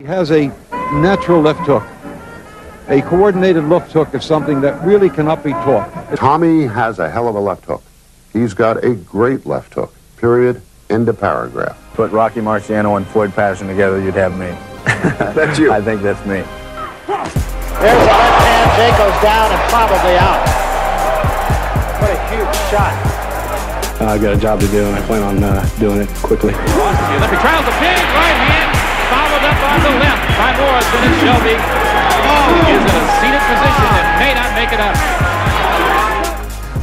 has a natural left hook. A coordinated left hook is something that really cannot be taught. Tommy has a hell of a left hook. He's got a great left hook. Period. End of paragraph. Put Rocky Marciano and Floyd Patterson together, you'd have me. That's you. I think that's me. There's a left hand. Jay goes down and probably out. What a huge shot. I've got a job to do, and I plan on doing it quickly. He trails the big right hand, followed up on the left by Morrison, and Shelby is in a seated position and may not make it up.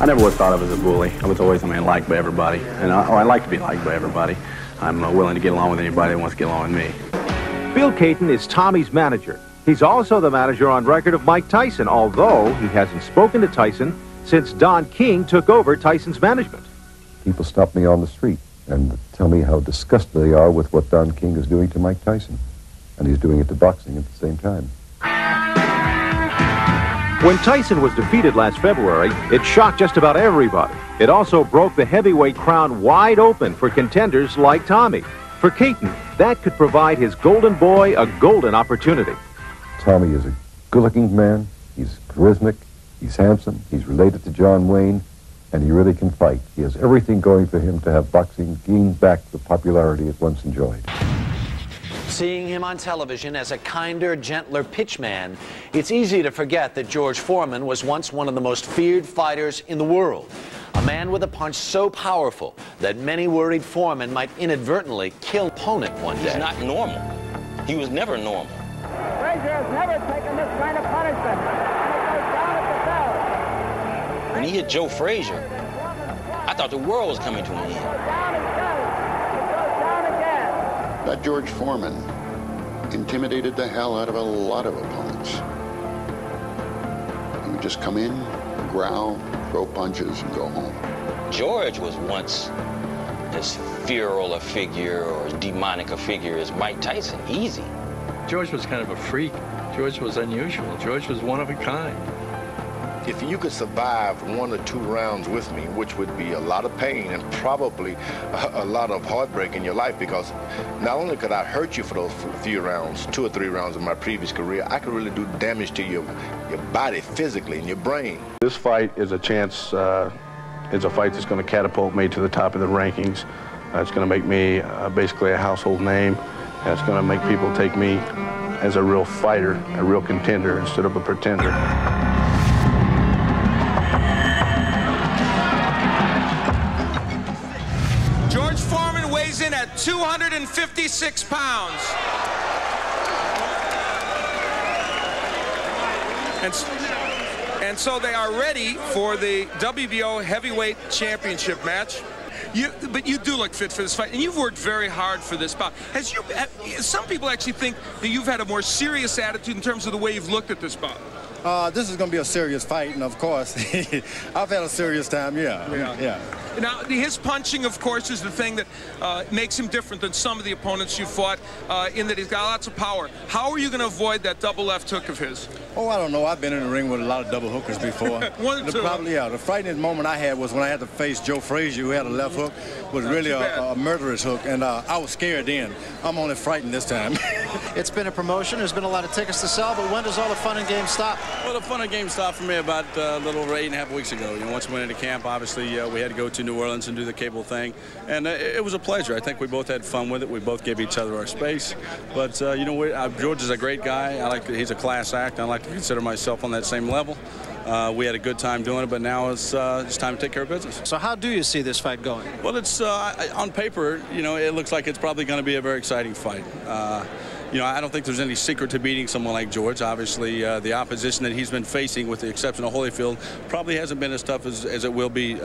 I never was thought of as a bully. I was always, liked by everybody, and I like to be liked by everybody. I'm willing to get along with anybody that wants to get along with me. Bill Caton is Tommy's manager. He's also the manager on record of Mike Tyson, although he hasn't spoken to Tyson since Don King took over Tyson's management. People stop me on the street and tell me how disgusted they are with what Don King is doing to Mike Tyson. And he's doing it to boxing at the same time. When Tyson was defeated last February, it shocked just about everybody. It also broke the heavyweight crown wide open for contenders like Tommy. For Caton, that could provide his golden boy a golden opportunity. Tommy is a good-looking man. He's charismatic. He's handsome. He's related to John Wayne. And he really can fight. He has everything going for him to have boxing gain back the popularity it once enjoyed. Seeing him on television as a kinder, gentler pitchman, it's easy to forget that George Foreman was once one of the most feared fighters in the world. A man with a punch so powerful that many worried Foreman might inadvertently kill opponent one day. He's not normal. He was never normal. Frazier has never taken this kind of punishment. And it goes down at the bell. When he hit Joe Frazier, I thought the world was coming to an end. That George Foreman intimidated the hell out of a lot of opponents. He would just come in, growl, throw punches, and go home. George was once as feral a figure or as demonic a figure as Mike Tyson. Easy. George was kind of a freak. George was unusual. George was one of a kind. If you could survive 1 or 2 rounds with me, which would be a lot of pain and probably a lot of heartbreak in your life, because not only could I hurt you for those few rounds, 2 or 3 rounds in my previous career, I could really do damage to your body physically and your brain. This fight is a chance, it's a fight that's going to catapult me to the top of the rankings. It's going to make me basically a household name, and it's going to make people take me as a real fighter, a real contender instead of a pretender. George Foreman weighs in at 256 pounds. And so they are ready for the WBO Heavyweight Championship match. But you do look fit for this fight, and you've worked very hard for this bout. Some people actually think that you've had a more serious attitude in terms of the way you've looked at this bout. This is going to be a serious fight, and of course, I've had a serious time, yeah. Now, his punching, of course, is the thing that makes him different than some of the opponents you fought, in that he's got lots of power. How are you going to avoid that double left hook of his? Oh, I don't know. I've been in the ring with a lot of double hookers before. One or two. The frightening moment I had was when I had to face Joe Frazier, who had a left hook, was really a murderous hook, and I was scared then. I'm only frightened this time. It's been a promotion. There's been a lot of tickets to sell, but when does all the fun and games stop? Well, the fun and games stopped for me about a little over 8.5 weeks ago. Once we went into camp, obviously, we had to go to New Orleans and do the cable thing, and it was a pleasure. I think we both had fun with it. We both gave each other our space. But George is a great guy. He's a class act. I like to consider myself on that same level. We had a good time doing it, but now it's time to take care of business. So how do you see this fight going? Well, it's on paper, it looks like it's probably going to be a very exciting fight. I don't think there's any secret to beating someone like George. Obviously, the opposition that he's been facing, with the exception of Holyfield, probably hasn't been as tough as it will be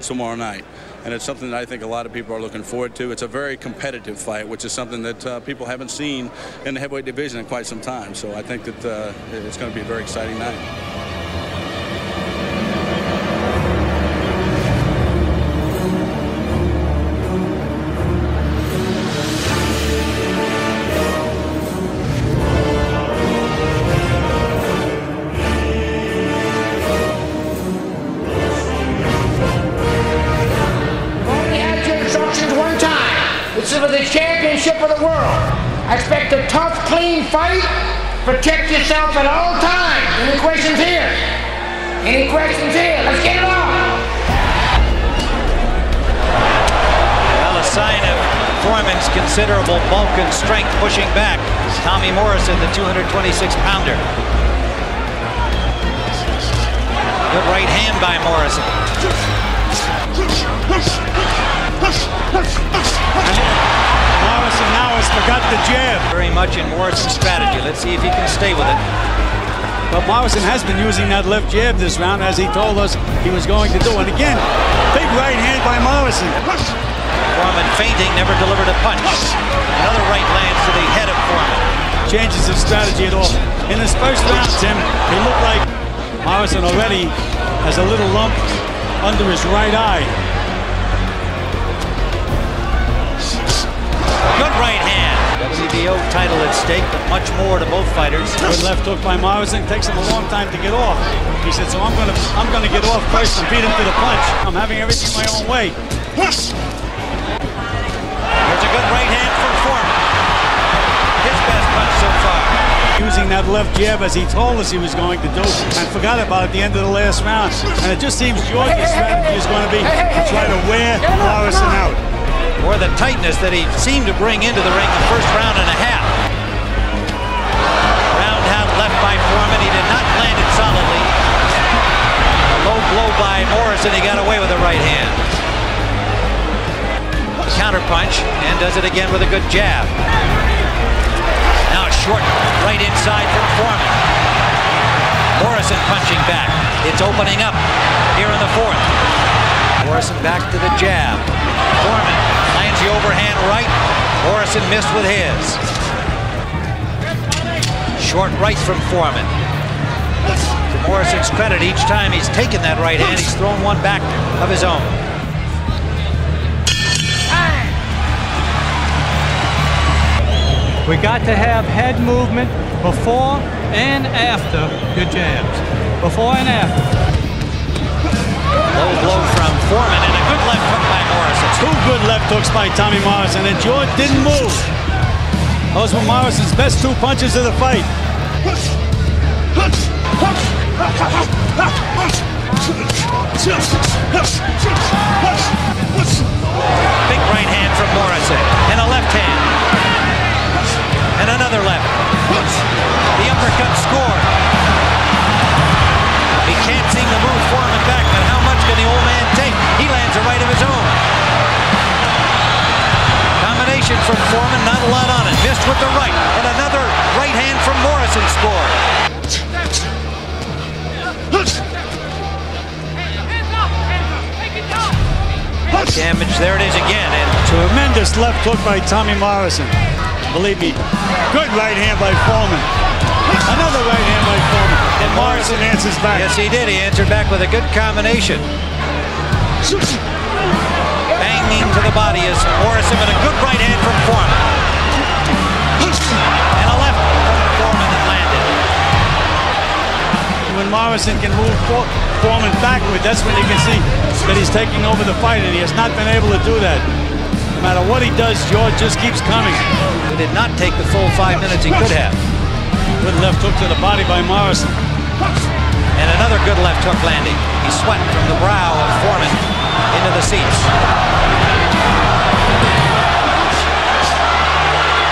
tomorrow night. And it's something that I think a lot of people are looking forward to. It's a very competitive fight, which is something that people haven't seen in the heavyweight division in quite some time. So I think that it's going to be a very exciting night. For the championship of the world. I expect a tough, clean Any fight, protect yourself at all times. Any questions here? Any questions here? Let's get it on. Well, a sign of Foreman's considerable bulk and strength pushing back Tommy Morrison, the 226-pounder. Good right hand by Morrison. Morrison now has forgot the jab. Very much in Morrison's strategy. Let's see if he can stay with it. But Morrison has been using that left jab this round, as he told us he was going to do. And again, big right hand by Morrison. Foreman feinting, never delivered a punch. Another right lands to the head of Foreman. Changes his strategy at all. In his first round, Tim, he looked like Morrison already has a little lump under his right eye. Good right hand. WBO title at stake, but much more to both fighters. Good left hook by Morrison. Takes him a long time to get off. He said, so I'm gonna get off first and beat him to the punch. I'm having everything my own way. There's a good right hand from Foreman. His best punch so far. Using that left jab as he told us he was going to do, and forgot about at the end of the last round. And it just seems George's strategy is going to be to try to wear Morrison out. Or the tightness that he seemed to bring into the ring the first round and a half. Roundhouse left by Foreman. He did not land it solidly. A low blow by Morrison. He got away with the right hand. Counter punch, and does it again with a good jab. Now a short right inside from Foreman. Morrison punching back. It's opening up here in the fourth. Morrison back to the jab. Foreman lands the overhand right. Morrison missed with his. Short right from Foreman. To Morrison's credit, each time he's taken that right hand, he's thrown one back of his own. We got to have head movement before and after your jabs. Before and after. Low blow from Foreman and a good left hook by Morrison. Two good left hooks by Tommy Morrison, and George didn't move. Those were Morrison's best two punches of the fight. Big right hand from Morrison and a left hand. And another left. The uppercut scored. He can't seem to move Foreman back, but how much can the old man take? He lands a right of his own. Combination from Foreman, not a lot on it. Missed with the right. And another right hand from Morrison scored. Damage, there it is again. And tremendous left hook by Tommy Morrison. Believe me, good right hand by Foreman. Another right hand by Foreman. And Morrison answers back. Yes, he did. He answered back with a good combination. Banging to the body is Morrison, but a good right hand from Foreman. And a left from Foreman that landed. When Morrison can move Foreman backward, that's when you can see that he's taking over the fight, and he has not been able to do that. No matter what he does, George just keeps coming. He did not take the full 5 minutes he could have. Good left hook to the body by Morrison. And another good left hook landing. He swept from the brow of Foreman into the seats.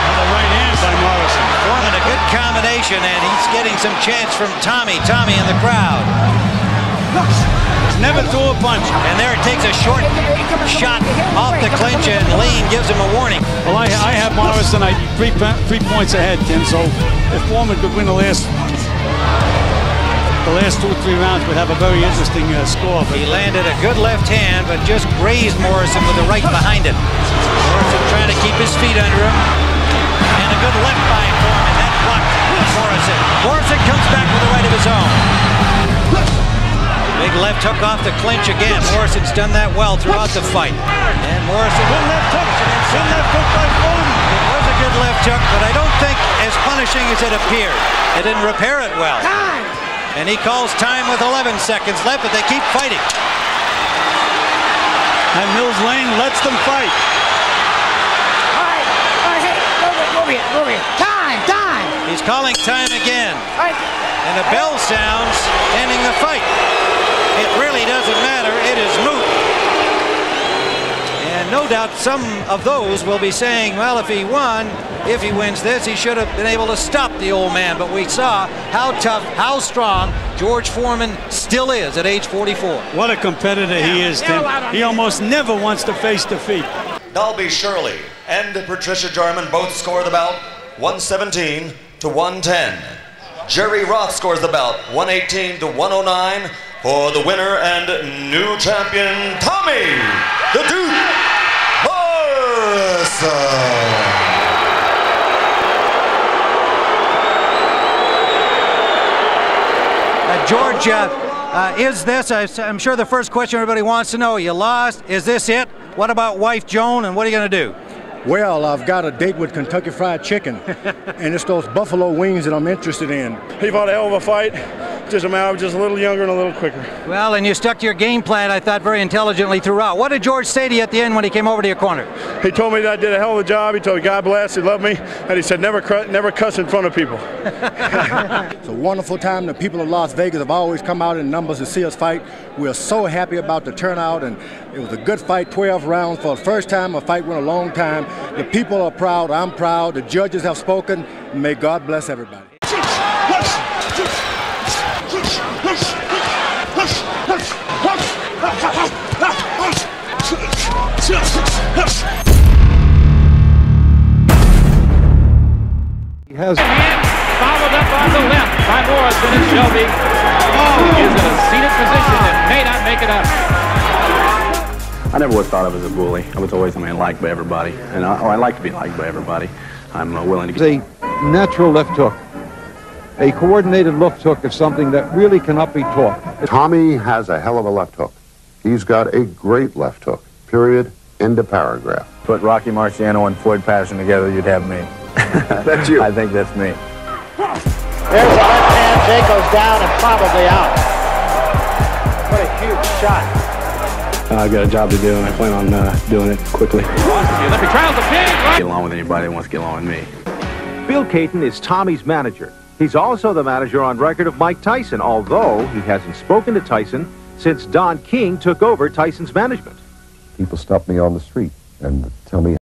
Another right hand by Morrison. Foreman, a good combination, and he's getting some chance from Tommy. Tommy in the crowd. Never threw a punch. And there it takes a short shot off the clinch, and Lean gives him a warning. Well, I have Morrison 3 points ahead, Tim, so if Foreman could win the last 2 or 3 rounds, would have a very interesting score. He landed a good left hand, but just grazed Morrison with the right behind it. Morrison trying to keep his feet under him. And a good left by Foreman. That blocked Morrison. Morrison comes back with the right of his own. Big left hook off the clinch again. Morrison's done that well throughout the fight. And Morrison... Good left hook. Good left hook by Foreman. It was a good left hook, but I don't think as punishing as it appeared. It didn't repair it well. And he calls time with 11 seconds left, but they keep fighting. And Mills Lane lets them fight. All right, hey, move it. Time. He's calling time again. And the bell sounds, ending the fight. It really doesn't matter. It is moot. And no doubt some of those will be saying, well, if he wins this, he should have been able to stop the old man. But we saw how tough, how strong George Foreman still is at age 44. What a competitor he is, Tim. He almost never wants to face defeat. Dalby Shirley and Patricia Jarman both score the bout 117 to 110. Jerry Roth scores the bout 118 to 109 for the winner and new champion, Tommy the Duke Morrison. George, is this, I'm sure the first question everybody wants to know, you lost, is this it? What about wife Joan, and what are you going to do? Well, I've got a date with Kentucky Fried Chicken, and it's those buffalo wings that I'm interested in. He fought a hell of a fight, just a matter of just a little younger and a little quicker. Well, and you stuck to your game plan, I thought, very intelligently throughout. What did George say to you at the end when he came over to your corner? He told me that I did a hell of a job. He told me God bless, he loved me, and he said never cuss in front of people. It's a wonderful time. The people of Las Vegas have always come out in numbers to see us fight. We're so happy about the turnout, and it was a good fight, 12 rounds. For the first time, a fight went a long time. The people are proud, I'm proud, the judges have spoken. May God bless everybody. He has followed up on the left by Morrison, and Shelby is in a seated position and may not make it up. I never was thought of as a bully. I was always, liked by everybody. And I like to be liked by everybody. I'm willing to get... A natural left hook. A coordinated left hook is something that really cannot be taught. Tommy has a hell of a left hook. He's got a great left hook. Period. End of paragraph. Put Rocky Marciano and Floyd Patterson together, you'd have me. That's you. I think that's me. There's a left hand. Jake goes down and probably out. What a huge shot. I've got a job to do, and I plan on doing it quickly. Get along with anybody that wants to get along with me. Bill Caton is Tommy's manager. He's also the manager on record of Mike Tyson, although he hasn't spoken to Tyson since Don King took over Tyson's management. People stop me on the street and tell me